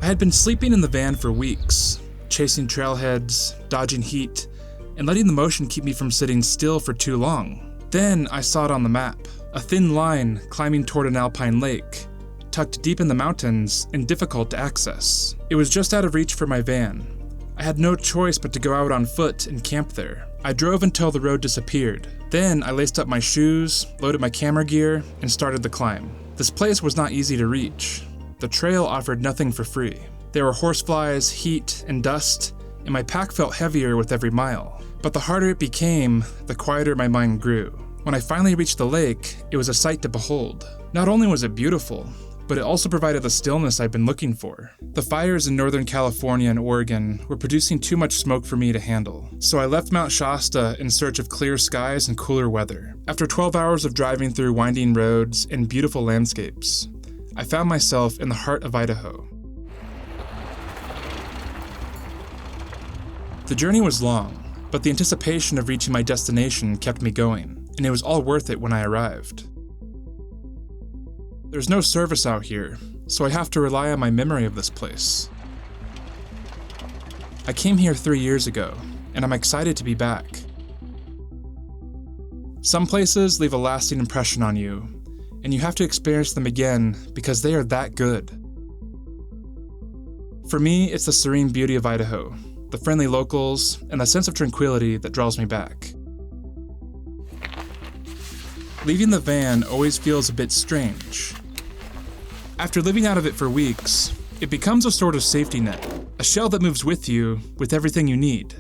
I had been sleeping in the van for weeks, chasing trailheads, dodging heat, and letting the motion keep me from sitting still for too long. Then I saw it on the map, a thin line climbing toward an alpine lake, tucked deep in the mountains and difficult to access. It was just out of reach for my van. I had no choice but to go out on foot and camp there. I drove until the road disappeared. Then I laced up my shoes, loaded my camera gear, and started the climb. This place was not easy to reach. The trail offered nothing for free. There were horseflies, heat, and dust, and my pack felt heavier with every mile. But the harder it became, the quieter my mind grew. When I finally reached the lake, it was a sight to behold. Not only was it beautiful, but it also provided the stillness I'd been looking for. The fires in Northern California and Oregon were producing too much smoke for me to handle, so I left Mount Shasta in search of clear skies and cooler weather. After 12 hours of driving through winding roads and beautiful landscapes, I found myself in the heart of Idaho. The journey was long, but the anticipation of reaching my destination kept me going, and it was all worth it when I arrived. There's no service out here, so I have to rely on my memory of this place. I came here 3 years ago, and I'm excited to be back. Some places leave a lasting impression on you, and you have to experience them again because they are that good. For me, it's the serene beauty of Idaho, the friendly locals, and the sense of tranquility that draws me back. Leaving the van always feels a bit strange. After living out of it for weeks, it becomes a sort of safety net, a shell that moves with you with everything you need.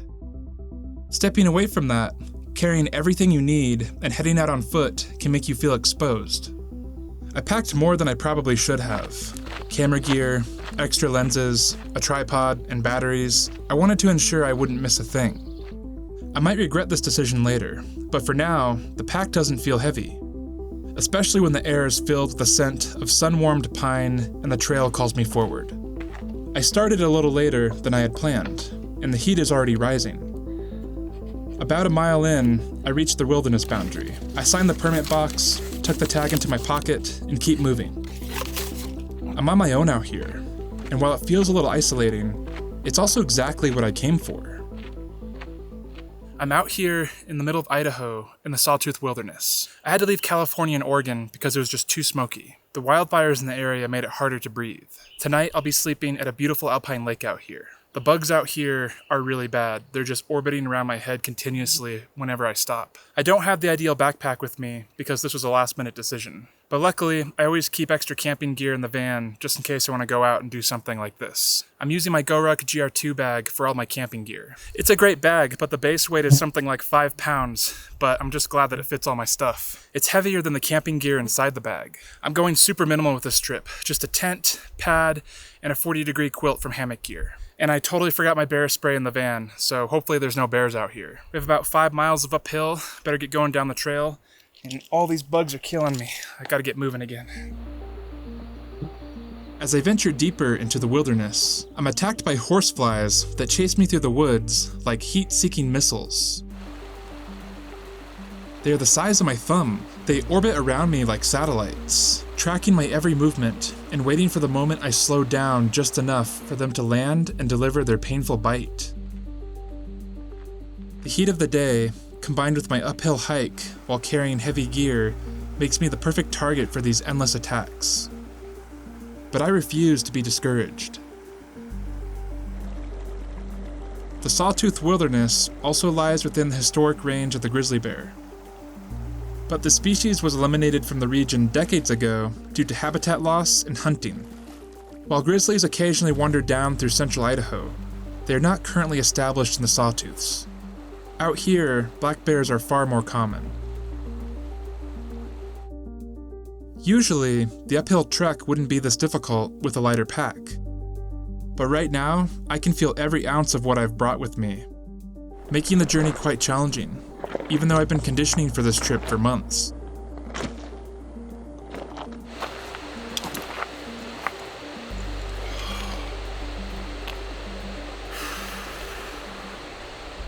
Stepping away from that, carrying everything you need, and heading out on foot can make you feel exposed. I packed more than I probably should have. Camera gear, extra lenses, a tripod, and batteries. I wanted to ensure I wouldn't miss a thing. I might regret this decision later, but for now, the pack doesn't feel heavy, especially when the air is filled with the scent of sun-warmed pine and the trail calls me forward. I started a little later than I had planned, and the heat is already rising. About a mile in, I reached the wilderness boundary. I signed the permit box, tucked the tag into my pocket, and keep moving. I'm on my own out here, and while it feels a little isolating, it's also exactly what I came for. I'm out here in the middle of Idaho in the Sawtooth Wilderness. I had to leave California and Oregon because it was just too smoky. The wildfires in the area made it harder to breathe. Tonight I'll be sleeping at a beautiful alpine lake out here. The bugs out here are really bad. They're just orbiting around my head continuously whenever I stop. I don't have the ideal backpack with me because this was a last-minute decision. But luckily, I always keep extra camping gear in the van just in case I want to go out and do something like this. I'm using my GoRuck GR2 bag for all my camping gear. It's a great bag, but the base weight is something like 5 pounds, but I'm just glad that it fits all my stuff. It's heavier than the camping gear inside the bag. I'm going super minimal with this trip, just a tent, pad, and a 40-degree quilt from Hammock Gear. And I totally forgot my bear spray in the van, so hopefully there's no bears out here. We have about 5 miles of uphill, better get going down the trail, and all these bugs are killing me. I gotta get moving again. As I venture deeper into the wilderness, I'm attacked by horseflies that chase me through the woods like heat-seeking missiles. They are the size of my thumb. They orbit around me like satellites, tracking my every movement and waiting for the moment I slow down just enough for them to land and deliver their painful bite. The heat of the day, combined with my uphill hike while carrying heavy gear, makes me the perfect target for these endless attacks. But I refuse to be discouraged. The Sawtooth Wilderness also lies within the historic range of the grizzly bear. But the species was eliminated from the region decades ago due to habitat loss and hunting. While grizzlies occasionally wander down through central Idaho, they are not currently established in the Sawtooths. Out here, black bears are far more common. Usually, the uphill trek wouldn't be this difficult with a lighter pack. But right now, I can feel every ounce of what I've brought with me, making the journey quite challenging, even though I've been conditioning for this trip for months.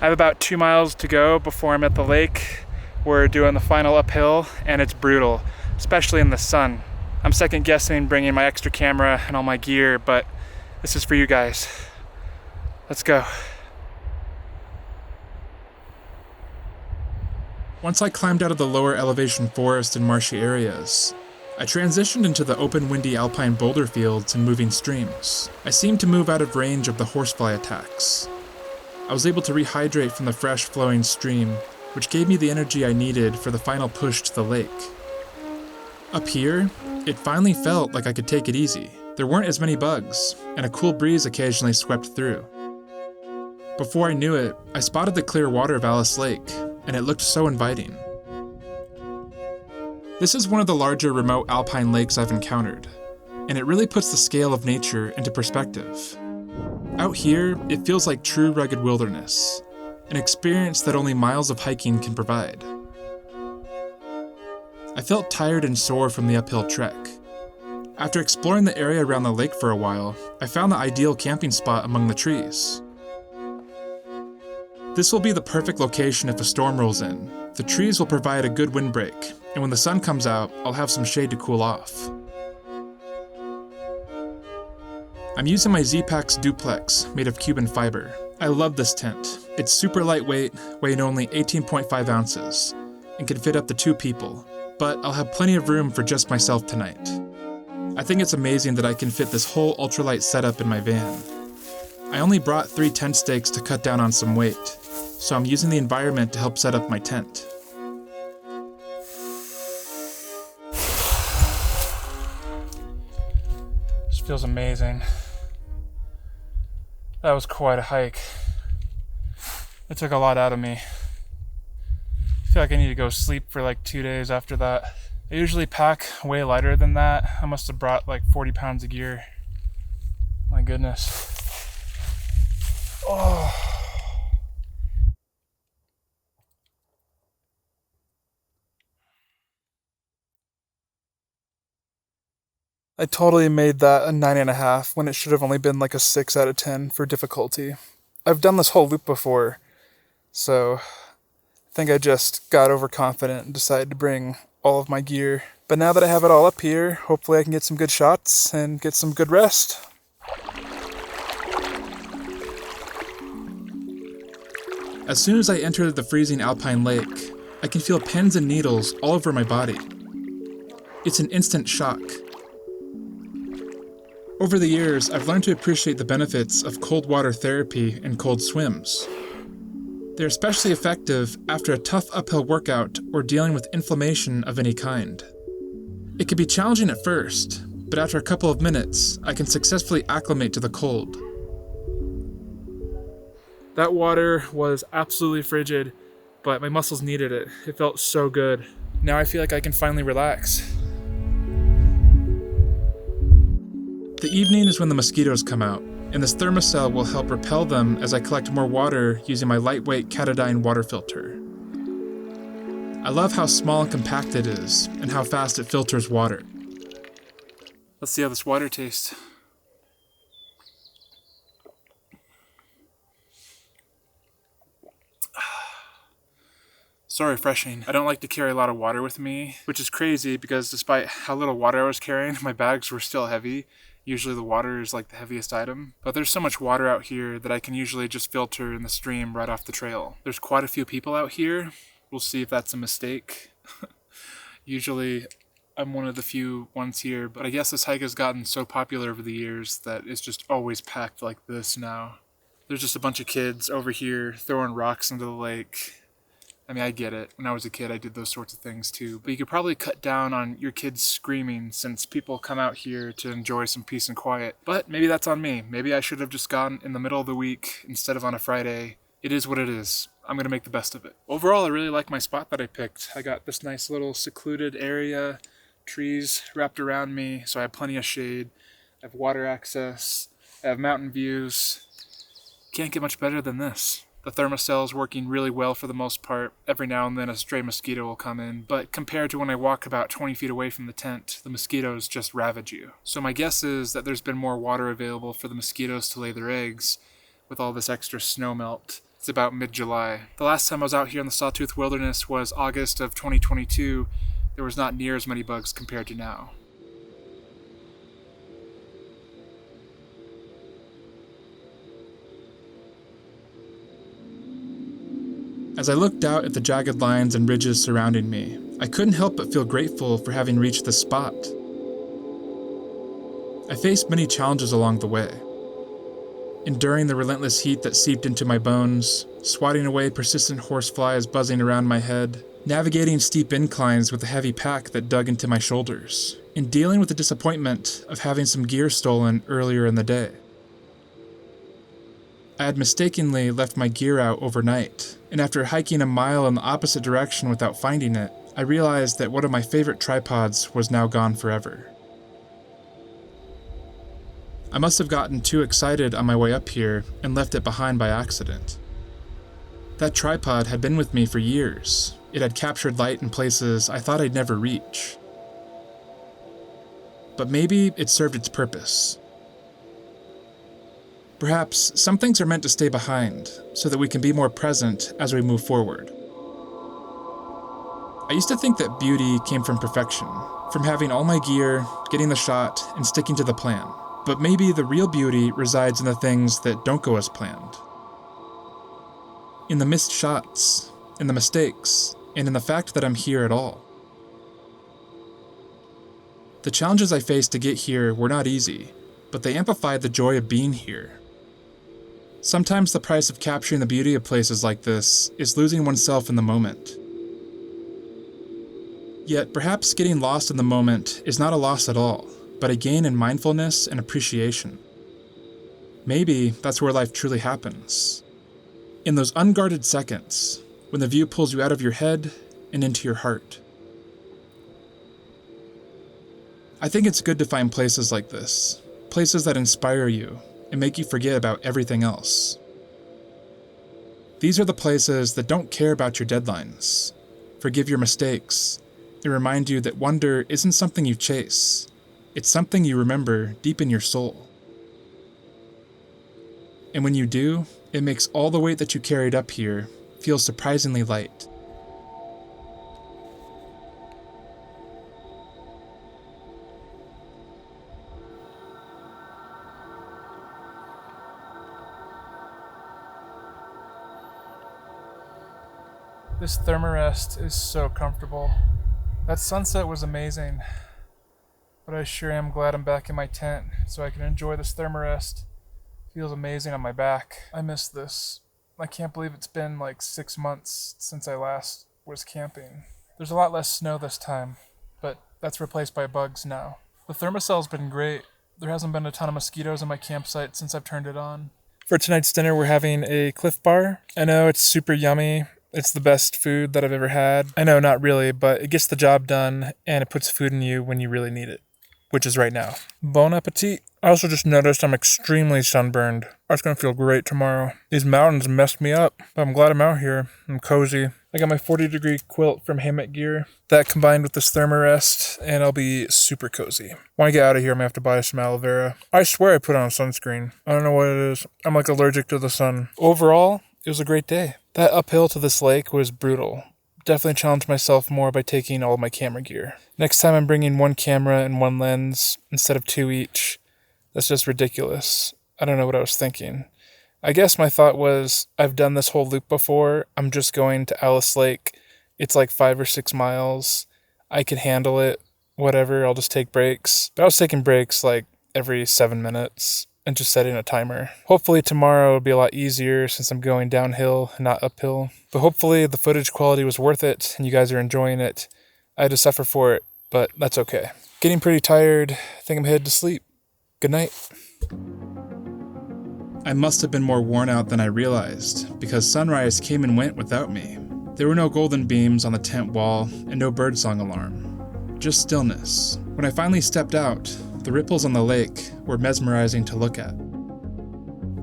I have about 2 miles to go before I'm at the lake. We're doing the final uphill, and it's brutal, especially in the sun. I'm second guessing bringing my extra camera and all my gear, but This is for you guys. Let's go. Once I climbed out of the lower elevation forest and marshy areas, I transitioned into the open, windy alpine boulder fields and moving streams. I seemed to move out of range of the horsefly attacks. I was able to rehydrate from the fresh flowing stream, which gave me the energy I needed for the final push to the lake. Up here, it finally felt like I could take it easy. There weren't as many bugs, and a cool breeze occasionally swept through. Before I knew it, I spotted the clear water of Alice Lake, and it looked so inviting. This is one of the larger remote alpine lakes I've encountered, and it really puts the scale of nature into perspective. Out here, it feels like true rugged wilderness, an experience that only miles of hiking can provide. I felt tired and sore from the uphill trek. After exploring the area around the lake for a while, I found the ideal camping spot among the trees. This will be the perfect location if a storm rolls in. The trees will provide a good windbreak, and when the sun comes out, I'll have some shade to cool off. I'm using my Z-Pax duplex, made of Cuban fiber. I love this tent. It's super lightweight, weighing only 18.5 ounces, and can fit up to 2 people, but I'll have plenty of room for just myself tonight. I think it's amazing that I can fit this whole ultralight setup in my van. I only brought 3 tent stakes to cut down on some weight, so I'm using the environment to help set up my tent. This feels amazing. That was quite a hike. It took a lot out of me. I feel like I need to go sleep for like 2 days after that. I usually pack way lighter than that. I must have brought like 40 pounds of gear. My goodness. Oh. I totally made that a 9.5 when it should have only been like a 6 out of 10 for difficulty. I've done this whole loop before, so I think I just got overconfident and decided to bring all of my gear. But now that I have it all up here, hopefully I can get some good shots and get some good rest. As soon as I entered the freezing alpine lake, I can feel pins and needles all over my body. It's an instant shock. Over the years, I've learned to appreciate the benefits of cold water therapy and cold swims. They're especially effective after a tough uphill workout or dealing with inflammation of any kind. It can be challenging at first, but after a couple of minutes, I can successfully acclimate to the cold. That water was absolutely frigid, but my muscles needed it. It felt so good. Now I feel like I can finally relax. The evening is when the mosquitoes come out, and this thermocell will help repel them as I collect more water using my lightweight Katadyn water filter. I love how small and compact it is, and how fast it filters water. Let's see how this water tastes. So refreshing. I don't like to carry a lot of water with me, which is crazy because despite how little water I was carrying, my bags were still heavy. Usually the water is like the heaviest item, but there's so much water out here that I can usually just filter in the stream right off the trail. There's quite a few people out here. We'll see if that's a mistake. Usually I'm one of the few ones here, but I guess this hike has gotten so popular over the years that it's just always packed like this now. There's just a bunch of kids over here throwing rocks into the lake. I mean, I get it. When I was a kid, I did those sorts of things too. But you could probably cut down on your kids screaming since people come out here to enjoy some peace and quiet. But maybe that's on me. Maybe I should have just gone in the middle of the week instead of on a Friday. It is what it is. I'm going to make the best of it. Overall, I really like my spot that I picked. I got this nice little secluded area, trees wrapped around me, so I have plenty of shade. I have water access. I have mountain views. Can't get much better than this. The thermocell is working really well for the most part. Every now and then a stray mosquito will come in, but compared to when I walk about 20 feet away from the tent, the mosquitoes just ravage you. So my guess is that there's been more water available for the mosquitoes to lay their eggs with all this extra snow melt. It's about mid-July. The last time I was out here in the Sawtooth Wilderness was August of 2022. There was not near as many bugs compared to now. As I looked out at the jagged lines and ridges surrounding me, I couldn't help but feel grateful for having reached this spot. I faced many challenges along the way. Enduring the relentless heat that seeped into my bones, swatting away persistent horseflies buzzing around my head, navigating steep inclines with a heavy pack that dug into my shoulders, and dealing with the disappointment of having some gear stolen earlier in the day. I had mistakenly left my gear out overnight, and after hiking a mile in the opposite direction without finding it, I realized that one of my favorite tripods was now gone forever. I must have gotten too excited on my way up here and left it behind by accident. That tripod had been with me for years. It had captured light in places I thought I'd never reach. But maybe it served its purpose. Perhaps some things are meant to stay behind so that we can be more present as we move forward. I used to think that beauty came from perfection, from having all my gear, getting the shot, and sticking to the plan. But maybe the real beauty resides in the things that don't go as planned. In the missed shots, in the mistakes, and in the fact that I'm here at all. The challenges I faced to get here were not easy, but they amplified the joy of being here. Sometimes the price of capturing the beauty of places like this is losing oneself in the moment. Yet perhaps getting lost in the moment is not a loss at all, but a gain in mindfulness and appreciation. Maybe that's where life truly happens. In those unguarded seconds, when the view pulls you out of your head and into your heart. I think it's good to find places like this, places that inspire you and make you forget about everything else. These are the places that don't care about your deadlines, forgive your mistakes, and remind you that wonder isn't something you chase, it's something you remember deep in your soul. And when you do, it makes all the weight that you carried up here feel surprisingly light. This thermarest is so comfortable. That sunset was amazing, but I sure am glad I'm back in my tent so I can enjoy this thermarest. Feels amazing on my back. I miss this. I can't believe it's been like 6 months since I last was camping. There's a lot less snow this time, but that's replaced by bugs now. The thermocell's been great. There hasn't been a ton of mosquitoes in my campsite since I've turned it on. For tonight's dinner, we're having a Cliff Bar. I know it's super yummy. It's the best food that I've ever had. I know, not really, but it gets the job done, and it puts food in you when you really need it, which is right now. Bon appetit. I also just noticed I'm extremely sunburned. It's going to feel great tomorrow. These mountains messed me up, but I'm glad I'm out here. I'm cozy. I got my 40-degree quilt from Hammock Gear. That combined with this thermarest, and I'll be super cozy. When I get out of here, I'm going to have to buy some aloe vera. I swear I put on sunscreen. I don't know what it is. I'm like allergic to the sun. Overall, it was a great day. That uphill to this lake was brutal. Definitely challenged myself more by taking all of my camera gear. Next time I'm bringing one camera and one lens instead of 2 each. That's just ridiculous. I don't know what I was thinking. I guess my thought was, I've done this whole loop before. I'm just going to Alice Lake. It's like 5 or 6 miles. I can handle it. Whatever, I'll just take breaks. But I was taking breaks like every 7 minutes and just setting a timer. Hopefully tomorrow will be a lot easier since I'm going downhill and not uphill. But hopefully the footage quality was worth it and you guys are enjoying it. I had to suffer for it, but that's okay. Getting pretty tired. I think I'm headed to sleep. Good night. I must have been more worn out than I realized, because sunrise came and went without me. There were no golden beams on the tent wall and no birdsong alarm. Just stillness. When I finally stepped out, the ripples on the lake were mesmerizing to look at.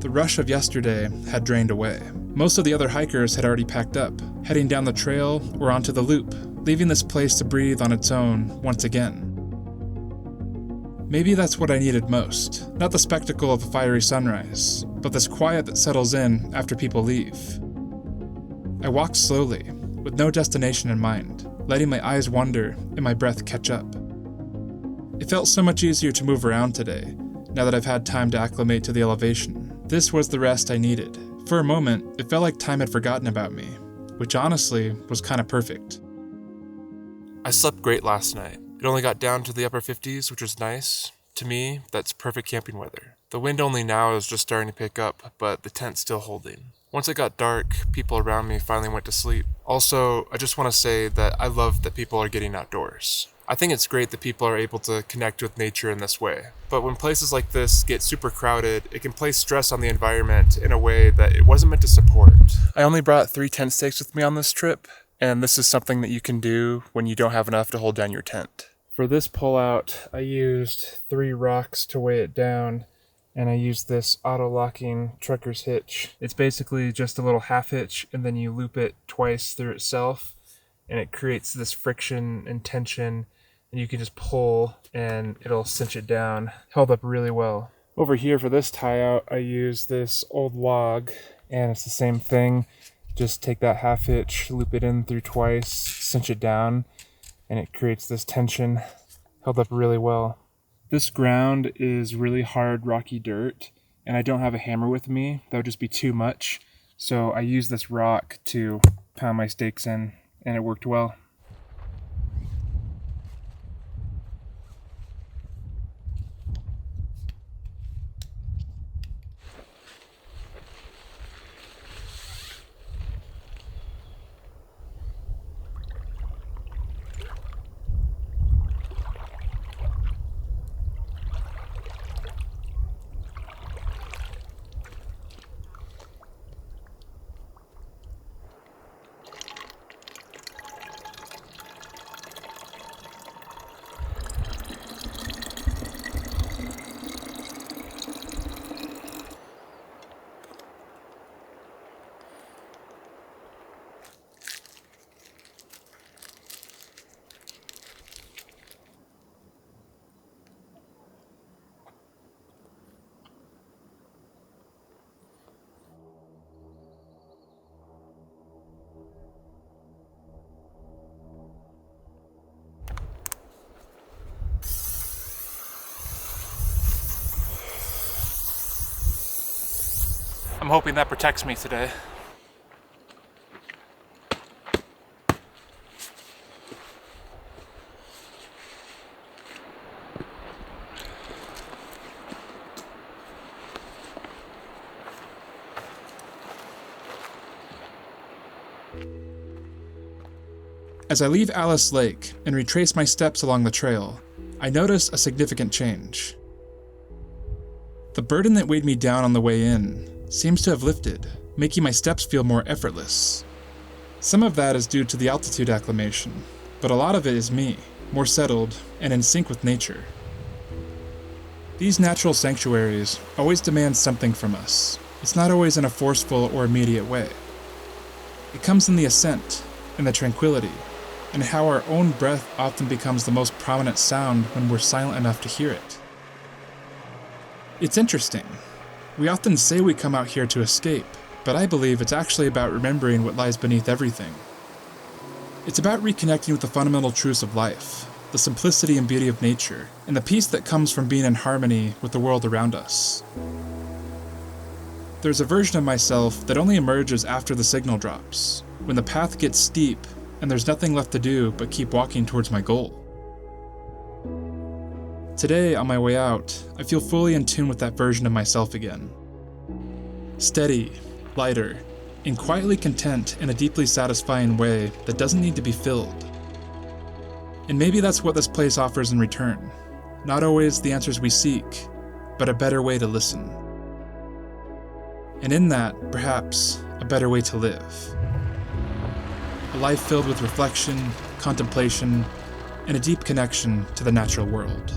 The rush of yesterday had drained away. Most of the other hikers had already packed up, heading down the trail or onto the loop, leaving this place to breathe on its own once again. Maybe that's what I needed most. Not the spectacle of a fiery sunrise, but this quiet that settles in after people leave. I walked slowly, with no destination in mind, letting my eyes wander and my breath catch up. It felt so much easier to move around today, now that I've had time to acclimate to the elevation. This was the rest I needed. For a moment, it felt like time had forgotten about me. which honestly was kind of perfect. I slept great last night. It only got down to the upper 50s, which was nice. To me, that's perfect camping weather. The wind only now is just starting to pick up, but the tent's still holding. Once it got dark, people around me finally went to sleep. Also, I just want to say that I love that people are getting outdoors. I think it's great that people are able to connect with nature in this way. But when places like this get super crowded, it can place stress on the environment in a way that it wasn't meant to support. I only brought 3 tent stakes with me on this trip, and this is something that you can do when you don't have enough to hold down your tent. For this pullout, I used 3 rocks to weigh it down, and I used this auto-locking trucker's hitch. It's basically just a little half hitch, and then you loop it twice through itself, and it creates this friction and tension, and you can just pull, and it'll cinch it down. Held up really well. Over here for this tie-out, I used this old log, and it's the same thing. Just take that half hitch, loop it in through twice, cinch it down, and it creates this tension. Held up really well. This ground is really hard, rocky dirt, and I don't have a hammer with me. That would just be too much. So I use this rock to pound my stakes in, and it worked well. I'm hoping that protects me today. As I leave Alice Lake and retrace my steps along the trail, I notice a significant change. The burden that weighed me down on the way in seems to have lifted, making my steps feel more effortless. Some of that is due to the altitude acclimation, but a lot of it is me, more settled and in sync with nature. These natural sanctuaries always demand something from us. It's not always in a forceful or immediate way. It comes in the ascent, in the tranquility, and how our own breath often becomes the most prominent sound when we're silent enough to hear it. It's interesting. We often say we come out here to escape, but I believe it's actually about remembering what lies beneath everything. It's about reconnecting with the fundamental truths of life, the simplicity and beauty of nature, and the peace that comes from being in harmony with the world around us. There's a version of myself that only emerges after the signal drops, when the path gets steep and there's nothing left to do but keep walking towards my goal. Today, on my way out, I feel fully in tune with that version of myself again. Steady, lighter, and quietly content in a deeply satisfying way that doesn't need to be filled. And maybe that's what this place offers in return. Not always the answers we seek, but a better way to listen. And in that, perhaps, a better way to live. A life filled with reflection, contemplation, and a deep connection to the natural world.